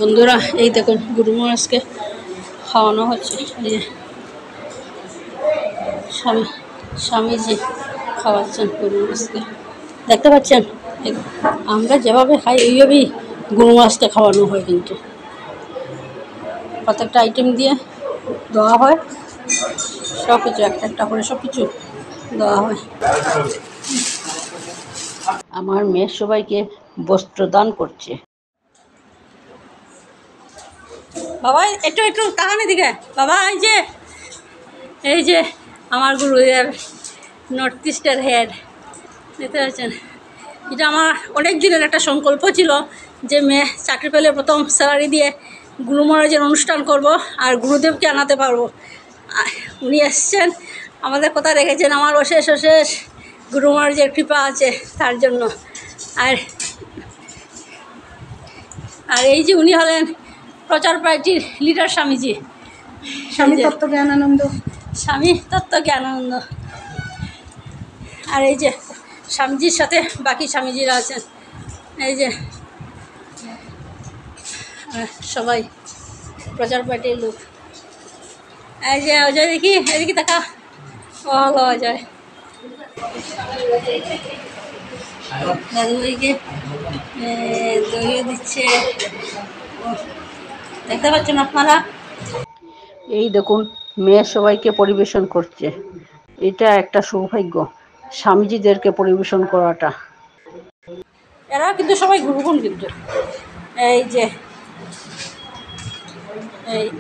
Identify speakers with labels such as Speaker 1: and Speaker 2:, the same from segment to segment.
Speaker 1: বন্ধুরা এই দেখুন গুরু মহারাজকে খাওয়ানো হচ্ছে। এই যে স্বামীজি খাওয়াচ্ছেন গুরু মহারাজকে, দেখতে পাচ্ছেন। আমরা যেভাবে খাই ওইভাবেই গুরু মহারাজকে খাওয়ানো হয়, কিন্তু প্রত্যেকটা আইটেম দিয়ে দেওয়া হয়, সব কিছু একটা একটা করে সব কিছু দেওয়া হয়। আমার মেয়ে সবাইকে বস্ত্র দান করছে। বাবা একটু একটু তাকানি দিকে বাবা। এই যে আমার গুরুদেব, নর্থ ইস্টের হেড, দেখতে পাচ্ছেন। এটা আমার অনেক দিনের একটা সংকল্প ছিল যে মেয়ে চাকরি পেলে প্রথম স্যালারি দিয়ে গুরু মহারাজের অনুষ্ঠান করব আর গুরুদেবকে আনাতে পারবো। উনি এসছেন, আমাদের কথা রেখেছেন। আমার অশেষ অশেষ গুরু মহারাজের কৃপা আছে তার জন্য। আর এই যে উনি হলেন প্রচার পার্টির লিডার স্বামীজি, স্বামী তত্ত্বজ্ঞানানন্দ, স্বামী তত্ত্বজ্ঞানানন্দ। আর এই যে স্বামীজির সাথে বাকি স্বামীজিরা আছেন, এই যে সবাই প্রচার পার্টির লোক। এই যে অজয় দেখি, এদিকে দেখা, ভালো অজয় দাদুভাইকে দইও দিচ্ছে, দেখতে পাচ্ছেন আপনারা। এই দেখুন মেয়ে সবাইকে পরিবেশন করছে। এটা একটা সৌভাগ্য স্বামীজিদেরকে পরিবেশন করাটা। এরা কিন্তু সবাই গুরুগুণ, কিন্তু এই যে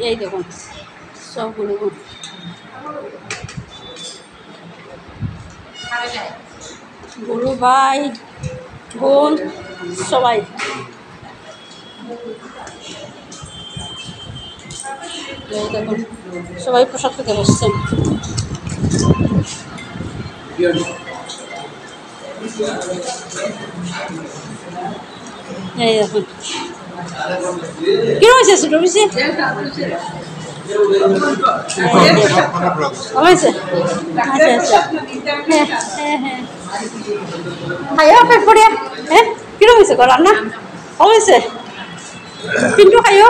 Speaker 1: এই দেখুন সব গুরুগুণ, গুরু ভাই বোন সবাই। দেখুন সবাই প্রসাদ খেতে বসছেন। এই দেখুন কি হয়েছে ছোট বেশি হয়েছে। আচ্ছা আচ্ছা, হ্যাঁ হ্যাঁ হ্যাঁ, খাইও পেট পড়িয়া। হ্যাঁ কিরম হয়েছে গো রান্না? হয়েছে কিন্তু খাইও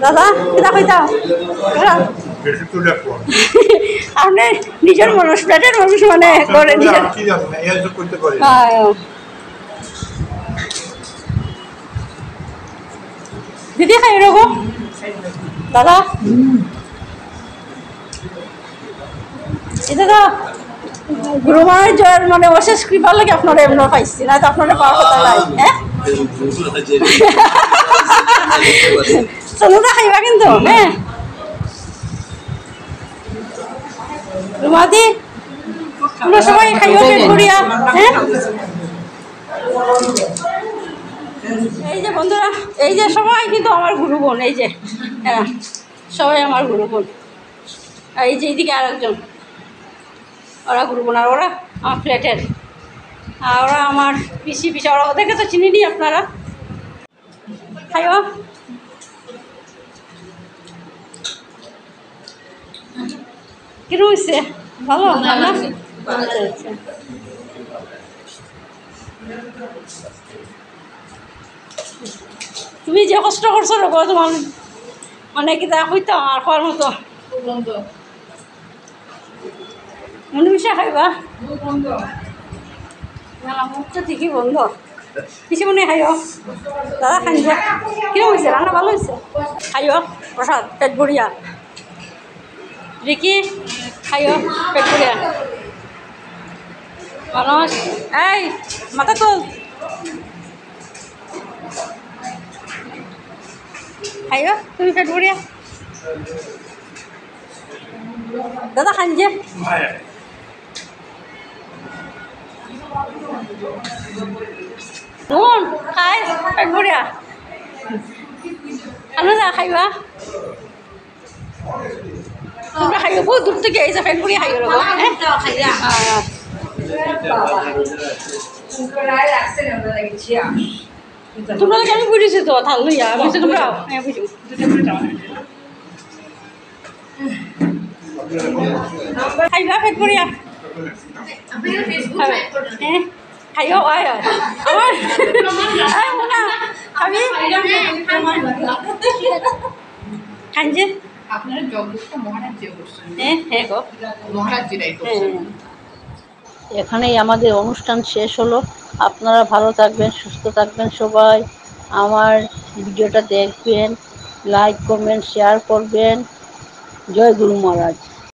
Speaker 1: দাদা, কিনা খাইতাম আপনি নিজের মানুষ, পেটের মানুষ মানে করে নিজের। দিদি খাই এরকম দাদা, এটা তো গুরু মহারাজের মানে অশেষ কৃপার লাগে আপনারা এমন পাইছি, না তো আপনারা পাওয়ার কথা নাই। হ্যাঁ চলুদা খাইবা কিন্তু। হ্যাঁ রুমাদি তোমরা সবাই খাইও পেট ভরিয়া। হ্যাঁ এই যে বন্ধুরা, এই যে সবাই কিন্তু আমার গুরু বোন, এই যে হ্যাঁ সবাই আমার গুরু বোন। এই যে এইদিকে আর একজন, ওরা গুরু বোন, আর ওরা আমার ফ্ল্যাটের, আর ওরা আমার পিসি পিসা। ওরা ওদেরকে তো চিনি নি আপনারা। খাইও কিরম হয়েছে? ভালো রান্না? আচ্ছা আচ্ছা, তুমি যে কষ্ট করছো রকম তোমার মানে কি তা হইতাম আর খাওয়ার মতো মনে মিশা খাইবা না? মুখ তো ঠিকই বন্ধ, কিছু মনে খাইও দাদা। খাই যা কিরম হয়েছে রান্না? ভালো হয়েছে, খাইও প্রসাদ পেট ভরিয়া। রিকি খাইও পেট ভরিয়া মানুষ। এই মাথা তোল, খাইও তুমি পেট ভরিয়া। দাদা খান যে নুন খাই পেট ভরিয়া আনো যা খাইবা তোমরা খাইও বহুত দূর থেকে এসে পেট ভরিয়া খাইও রব তোমরা আমি বুঝেছি তো থাল লইয়া বুঝছো তোমরা বুঝো খাইবা পেট ভরিয়া খাইও আয় আমার খাবি খান যে
Speaker 2: আপনারা জগদীশটা মহারাজ্যে করছেন।
Speaker 1: হ্যাঁ গো
Speaker 2: মহারাজ্যেরাই করছেন।
Speaker 3: এখানেই আমাদের অনুষ্ঠান শেষ হলো। আপনারা ভালো থাকবেন, সুস্থ থাকবেন সবাই। আমার ভিডিওটা দেখবেন, লাইক কমেন্ট শেয়ার করবেন। জয় গুরু মহারাজ।